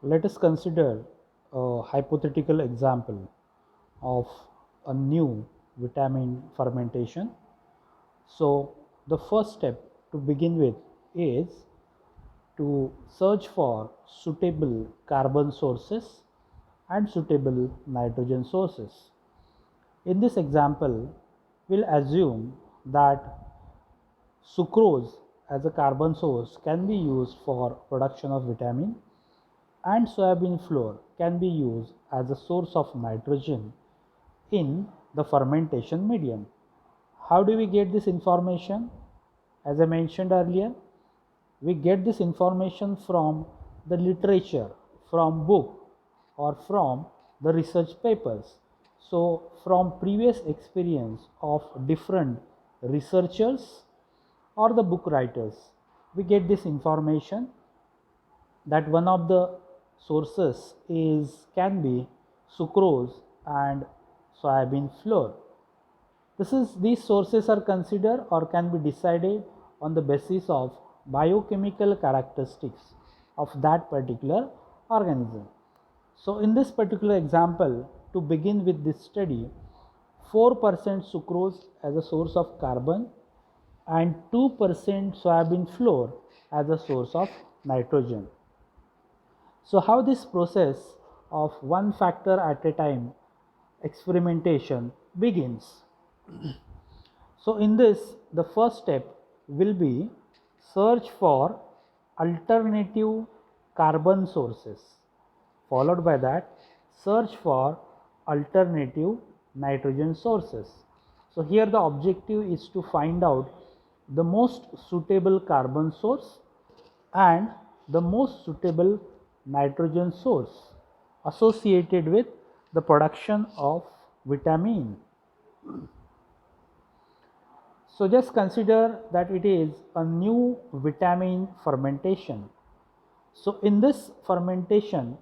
Let us consider a hypothetical example of a new vitamin fermentation. So, the first step to begin with is to search for suitable carbon sources and suitable nitrogen sources. In this example, we'll assume that sucrose as a carbon source can be used for production of vitamin and soybean flour can be used as a source of nitrogen in the fermentation medium. How do we get this information? As I mentioned earlier, we get this information from the literature, from book or from the research papers. So from previous experience of different researchers or the book writers, we get this information that one of the sources is can be sucrose and soybean flour. These sources are considered or can be decided on the basis of biochemical characteristics of that particular organism. So in this particular example, to begin with this study, 4% sucrose as a source of carbon and 2% soybean flour as a source of nitrogen. So how this process of one factor at a time experimentation begins? So in this, the first step will be search for alternative carbon sources, followed by that search for alternative nitrogen sources. So here the objective is to find out the most suitable carbon source and the most suitable nitrogen source associated with the production of vitamin. So just consider that it is a new vitamin fermentation. So in this fermentation,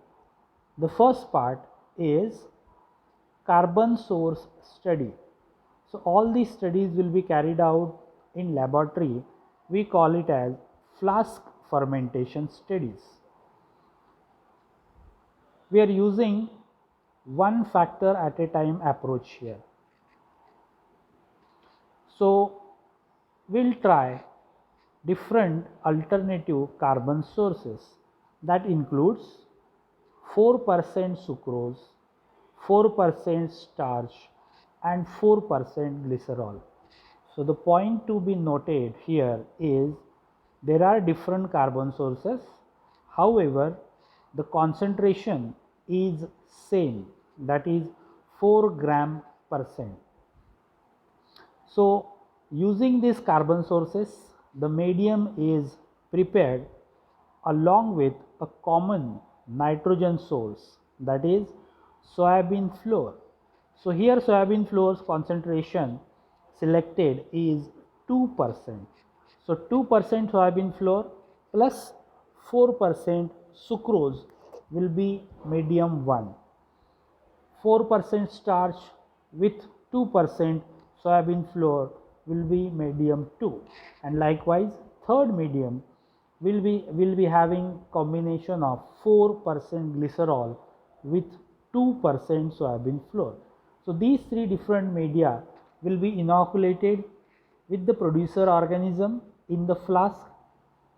the first part is carbon source study. So all these studies will be carried out in laboratory. We call it as flask fermentation studies. We are using one factor at a time approach here. So we'll try different alternative carbon sources that includes 4% sucrose, 4% starch and 4% glycerol. So the point to be noted here is there are different carbon sources, however the concentration is same, that is 4 gram percent. So using these carbon sources, the medium is prepared along with a common nitrogen source, that is soybean flour. So here soybean flour's concentration selected is 2%. So 2% soybean flour plus 4% sucrose will be medium 1. 4% starch with 2% soybean flour will be medium 2, and likewise third medium will be having combination of 4% glycerol with 2% soybean flour. So these three different media will be inoculated with the producer organism in the flask,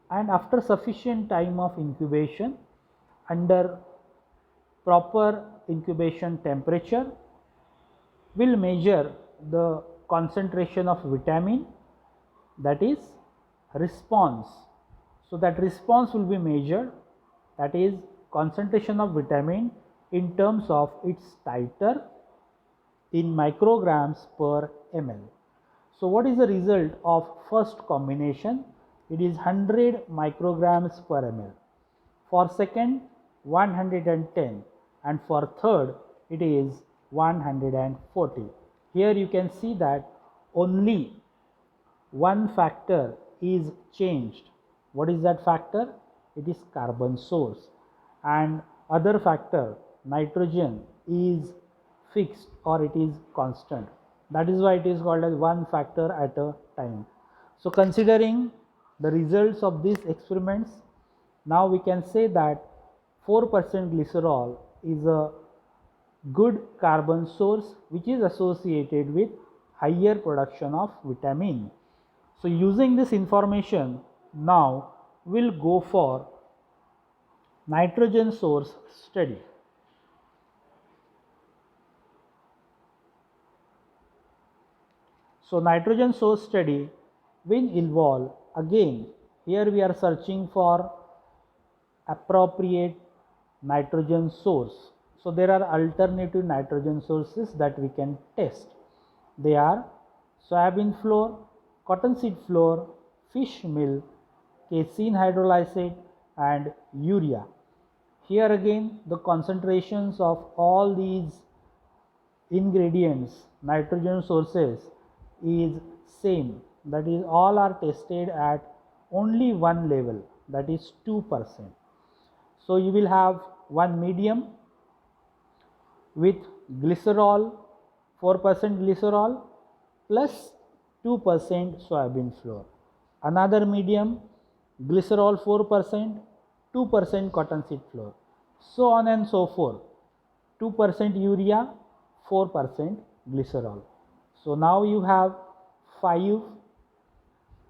and after sufficient time of incubation under proper incubation temperature, will measure the concentration of vitamin, that is response. So that response will be measured, that is concentration of vitamin in terms of its titer in micrograms per ml. So what is the result of first combination? It is 100 micrograms per ml. For second 110, and for third it is 140. Here you can see that only one factor is changed. What is that factor? It is carbon source, and other factor nitrogen is fixed or it is constant. That is why it is called as one factor at a time. So considering the results of these experiments, now we can say that 4% glycerol is a good carbon source which is associated with higher production of vitamin. So using this information, now we'll go for nitrogen source study. So nitrogen source study will involve, again here we are searching for appropriate nitrogen source. So there are alternative nitrogen sources that we can test. They are soybean flour, cottonseed flour, fish meal, casein hydrolysate and urea. Here again the concentrations of all these ingredients, nitrogen sources is same, that is all are tested at only one level, that is 2%. So you will have one medium with glycerol, 4% glycerol plus 2% soybean flour. Another medium, glycerol 4%, 2% cottonseed flour, so on and so forth. 2% urea, 4% glycerol. So now you have 5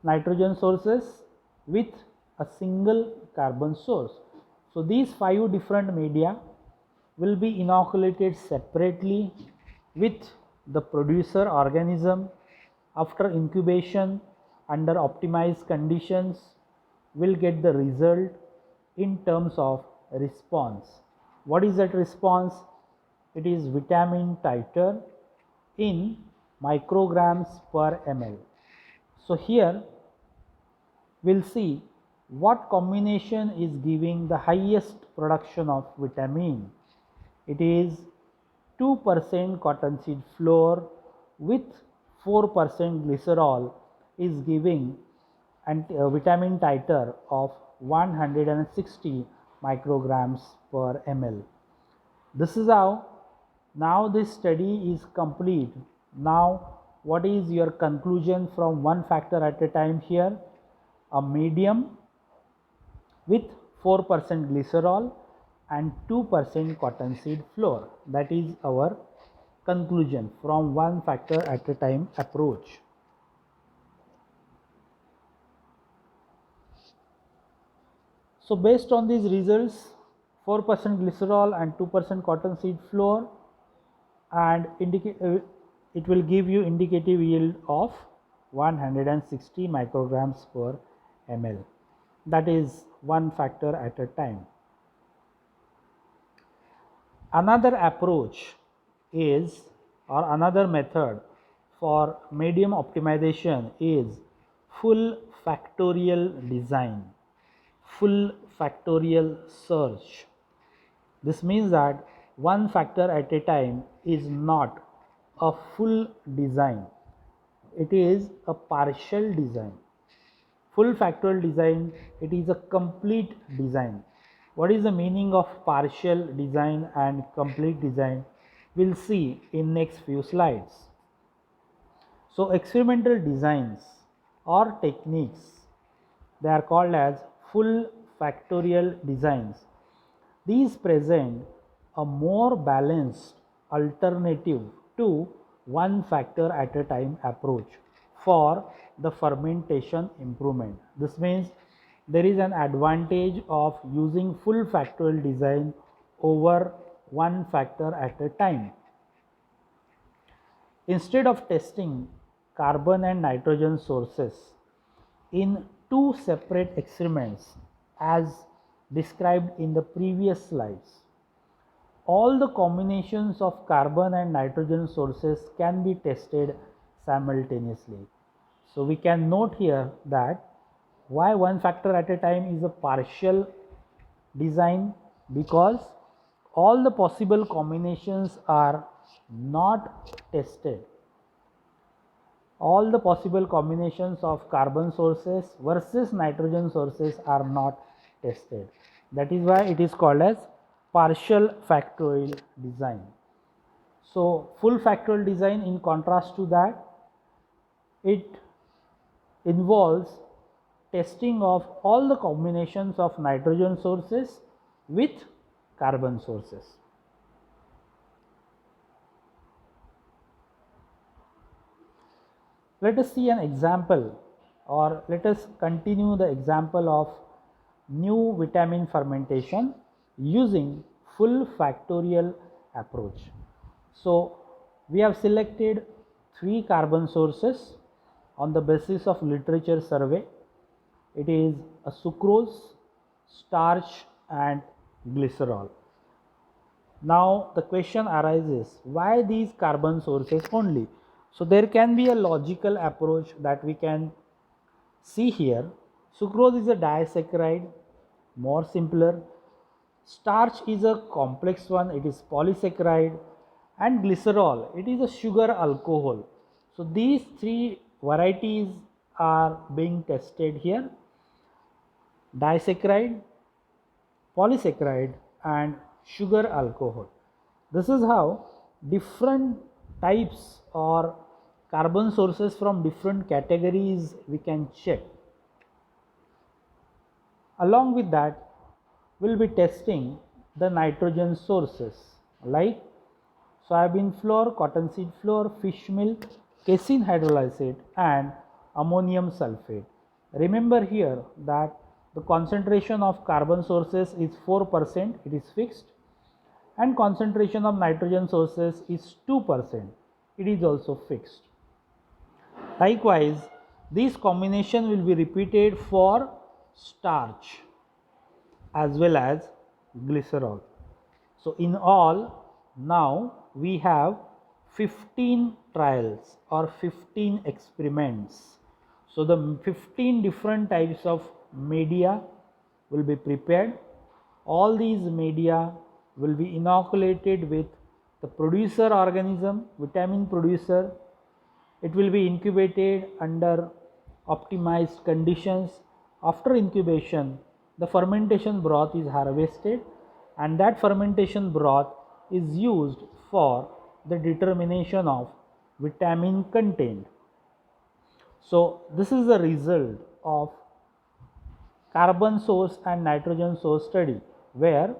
nitrogen sources with a single carbon source. So these 5 different media will be inoculated separately with the producer organism. After incubation under optimized conditions, will get the result in terms of response. What is that response? It is vitamin titer in micrograms per ml. So here we'll see what combination is giving the highest production of vitamin. It is 2% cottonseed flour with 4% glycerol is giving vitamin titer of 160 micrograms per ml. This is how now this study is complete. Now what is your conclusion from one factor at a time here? A medium with 4% glycerol and 2% cottonseed flour. That is our conclusion from one factor at a time approach. So based on these results, 4% glycerol and 2% cottonseed flour, and it will give you indicative yield of 160 micrograms per ml. That is one factor at a time. Another approach is, or another method for medium optimization is full factorial design, full factorial search. This means that one factor at a time is not a full design, it is a partial design. Full factorial design, it is a complete design. What is the meaning of partial design and complete design? We'll see in next few slides. So experimental designs or techniques, they are called as full factorial designs. These present a more balanced alternative to one factor at a time approach for the fermentation improvement. This means there is an advantage of using full factorial design over one factor at a time. Instead of testing carbon and nitrogen sources in two separate experiments as described in the previous slides, all the combinations of carbon and nitrogen sources can be tested simultaneously. So we can note here that why one factor at a time is a partial design, because all the possible combinations are not tested. All the possible combinations of carbon sources versus nitrogen sources are not tested. That is why it is called as partial factorial design. So full factorial design, in contrast to that, it involves testing of all the combinations of nitrogen sources with carbon sources. Let us see an example, or let us continue the example of new vitamin fermentation using full factorial approach. So we have selected 3 carbon sources on the basis of literature survey. It is a sucrose, starch and glycerol. Now the question arises, why these carbon sources only? So there can be a logical approach that we can see here. Sucrose is a disaccharide, more simpler. Starch is a complex one, it is polysaccharide, and glycerol, it is a sugar alcohol. So these 3 varieties are being tested here: disaccharide, polysaccharide and sugar alcohol. This is how different types or carbon sources from different categories we can check. Along with that, we will be testing the nitrogen sources like soybean flour, cottonseed flour, fish milk, casein hydrolysate and ammonium sulfate. Remember here that the concentration of carbon sources is 4%, it is fixed, and concentration of nitrogen sources is 2%, it is also fixed. Likewise, this combination will be repeated for starch as well as glycerol. So in all, now we have 15 trials or 15 experiments. So the 15 different types of media will be prepared. All these media will be inoculated with the producer organism, vitamin producer. It will be incubated under optimized conditions. After incubation, the fermentation broth is harvested, and that fermentation broth is used for the determination of vitamin content. So this is the result of carbon source and nitrogen source study, where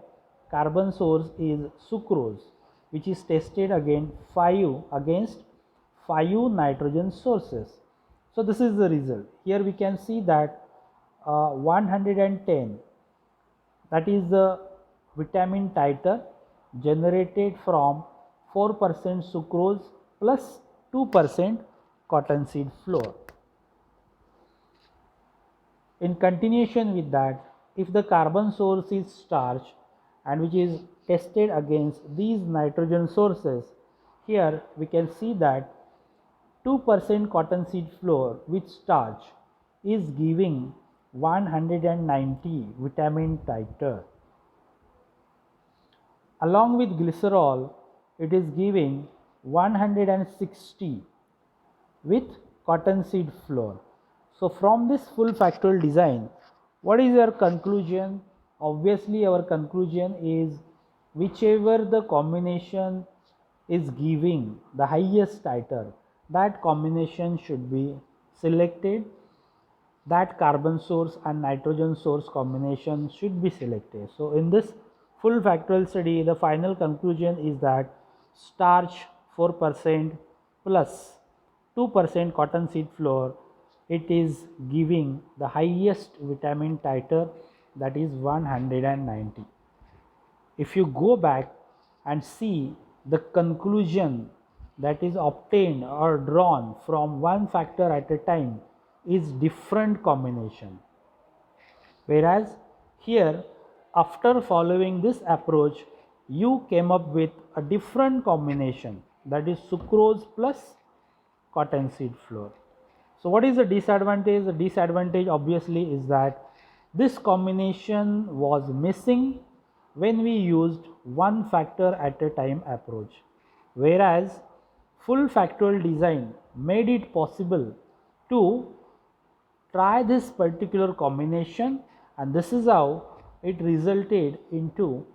carbon source is sucrose, which is tested against 5 nitrogen sources. So this is the result. Here we can see that 110, that is the vitamin titer generated from 4% sucrose plus 2% cottonseed flour. In continuation with that, if the carbon source is starch and which is tested against these nitrogen sources, here we can see that 2% cottonseed flour with starch is giving 190 vitamin titer. Along with glycerol, it is giving 160 with cottonseed flour. So from this full factorial design, what is our conclusion? Obviously our conclusion is whichever the combination is giving the highest titer, that combination should be selected, that carbon source and nitrogen source combination should be selected. So in this full factorial study, the final conclusion is that starch 4% plus 2% cottonseed flour, it is giving the highest vitamin titer, that is 190. If you go back and see the conclusion that is obtained or drawn from one factor at a time is different combination, whereas here after following this approach you came up with a different combination, that is sucrose plus cottonseed flour. So what is the disadvantage? The disadvantage obviously is that this combination was missing when we used one factor at a time approach, whereas full factorial design made it possible to try this particular combination, and this is how it resulted into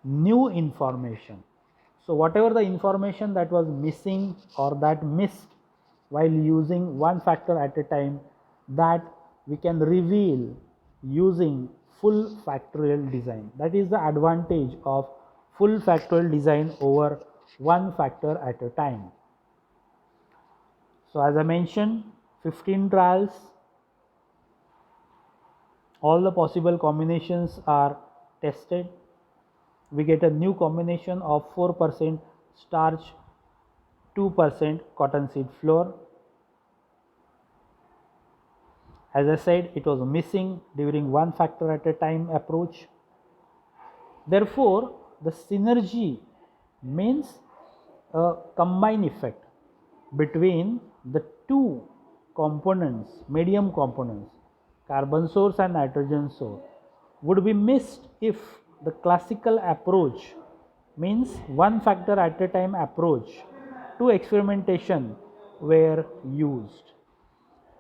new information. So whatever the information that was missing or that missed while using one factor at a time, that we can reveal using full factorial design. That is the advantage of full factorial design over one factor at a time. So as I mentioned, 15 trials, all the possible combinations are tested. We get a new combination of 4% starch, 2% cottonseed flour. As I said, it was missing during one factor at a time approach. Therefore, the synergy means a combined effect between the two components, medium components, carbon source and nitrogen source, would be missed if the classical approach, means one factor at a time approach to experimentation, were used.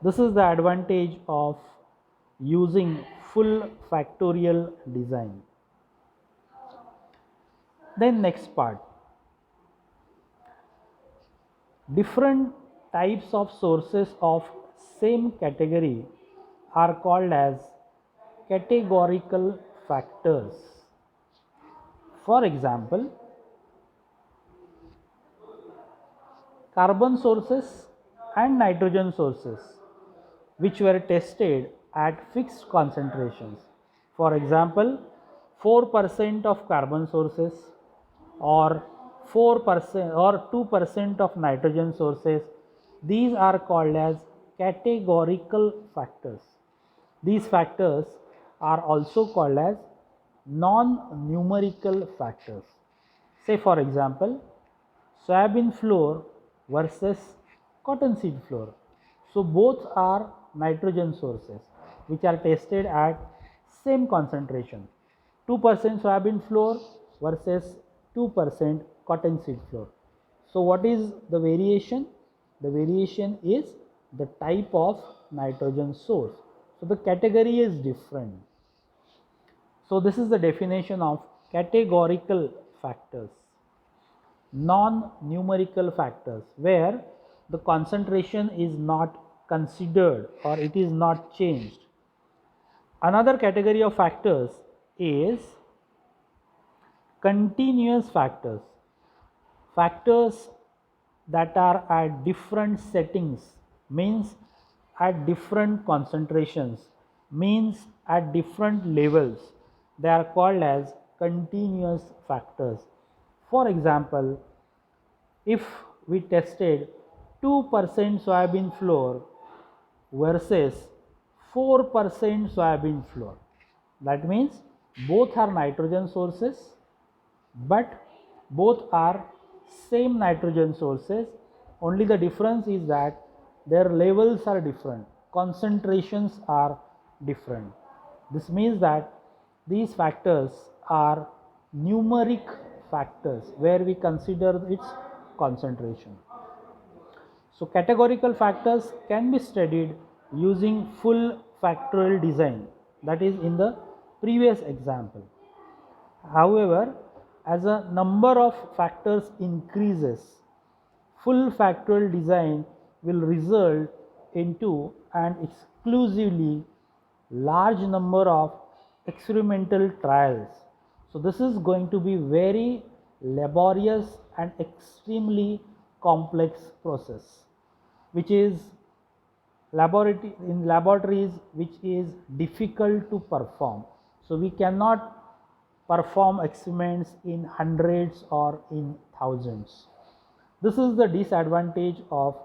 This is the advantage of using full factorial design. Then next part, different types of sources of same category are called as categorical factors. For example, carbon sources and nitrogen sources which were tested at fixed concentrations. For example, 4% of carbon sources or 4% or 2% of nitrogen sources, these are called as categorical factors. These factors are also called as non-numerical factors. Say for example, soybean flour versus cottonseed flour. So both are nitrogen sources which are tested at same concentration, 2% soybean flour versus 2% cottonseed flour. So what is the variation? The variation is the type of nitrogen source. So the category is different. So this is the definition of categorical factors. Non-numerical factors, where the concentration is not considered or it is not changed. Another category of factors is continuous factors. Factors that are at different settings, means at different concentrations, means at different levels. They are called as continuous factors. For example, if we tested 2% soybean flour versus 4% soybean flour, that means both are nitrogen sources, but both are same nitrogen sources, only the difference is that their levels are different, concentrations are different. This means that these factors are numeric factors where we consider its concentration. So categorical factors can be studied using full factorial design, that is in the previous example. However, as a number of factors increases, full factorial design will result into an exclusively large number of experimental trials. So this is going to be very laborious and extremely complex process, which is in laboratories which is difficult to perform. So we cannot perform experiments in hundreds or in thousands. This is the disadvantage of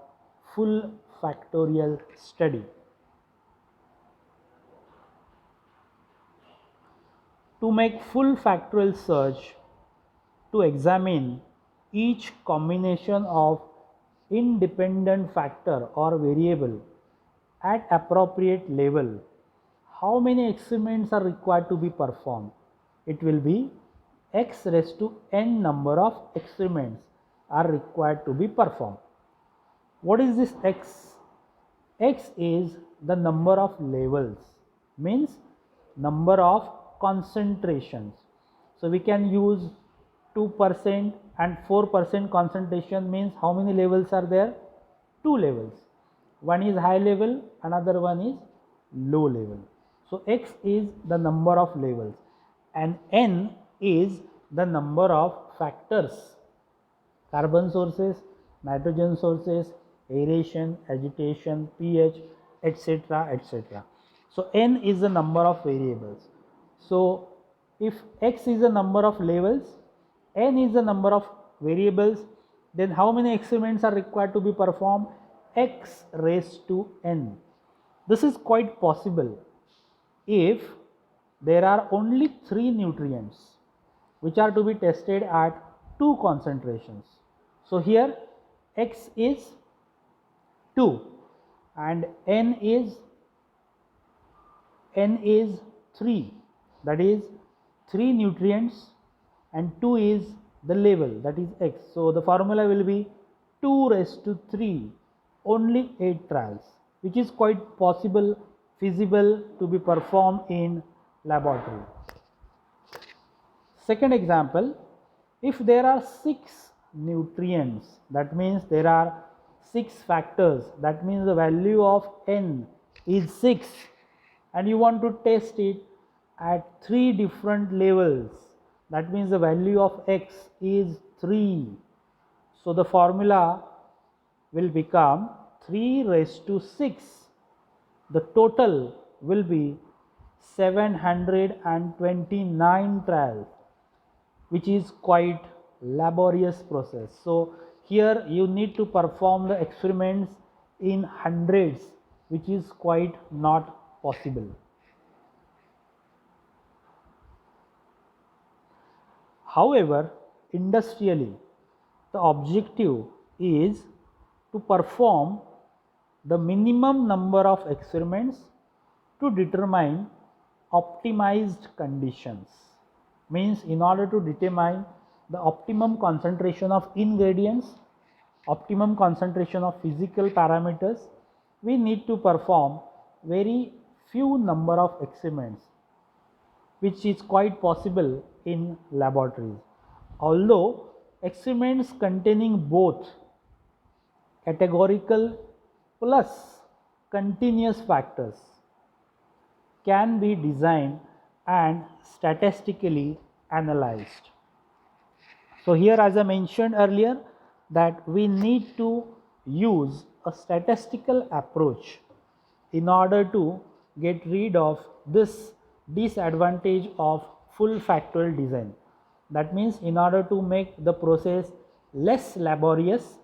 full factorial study. To make full factorial search, to examine each combination of independent factor or variable at appropriate level, how many experiments are required to be performed? It will be x raised to n number of experiments are required to be performed. What is this x? X is the number of levels, means number of concentrations. So we can use 2% and 4% concentration, means how many levels are there? 2 levels. One is high level, another one is low level. So x is the number of levels and n is the number of factors: carbon sources, nitrogen sources, aeration, agitation, pH, etc., etc. So n is the number of variables. So if x is the number of levels, n is the number of variables, then how many experiments are required to be performed? X raised to n. This is quite possible if there are only 3 nutrients which are to be tested at 2 concentrations. So here x is 2 and n is 3, that is 3 nutrients, and 2 is the level, that is x. So the formula will be 2 raised to 3, only 8 trials, which is quite possible, feasible to be performed in laboratory. Second example, if there are 6 nutrients, that means there are 6 factors, that means the value of n is 6, and you want to test it at 3 different levels, that means the value of x is 3. So the formula will become 3 raised to 6. The total will be 729 trials, which is quite laborious process. So here you need to perform the experiments in hundreds, which is quite not possible. However, industrially, the objective is to perform the minimum number of experiments to determine optimized conditions. Means in order to determine the optimum concentration of ingredients, optimum concentration of physical parameters, we need to perform very few number of experiments, which is quite possible in laboratories. Although experiments containing both categorical plus continuous factors can be designed and statistically analyzed. So here, as I mentioned earlier, that we need to use a statistical approach in order to get rid of this disadvantage of full factorial design. That means in order to make the process less laborious,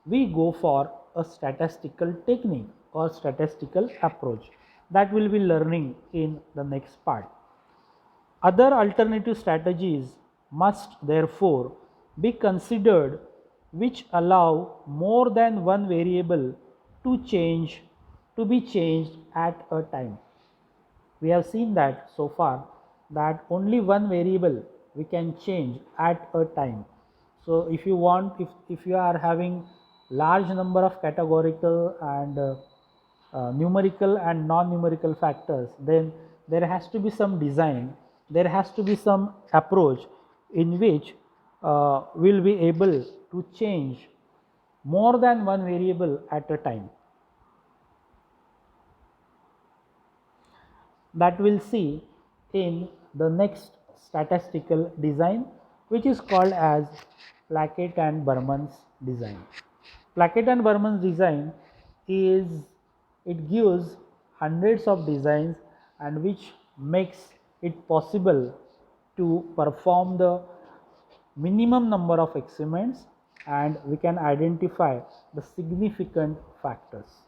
we go for a statistical technique or statistical approach. That will be learning in the next part. Other alternative strategies must therefore be considered which allow more than one variable to be changed at a time. We have seen that so far that only one variable we can change at a time. So if you want, if you are having large number of categorical and numerical and non-numerical factors, then there has to be some design, there has to be some approach in which we'll be able to change more than one variable at a time. That we'll see in the next statistical design, which is called as Plackett and Berman's design. Plackett and Berman's design it gives hundreds of designs and which makes it possible to perform the minimum number of experiments, and we can identify the significant factors.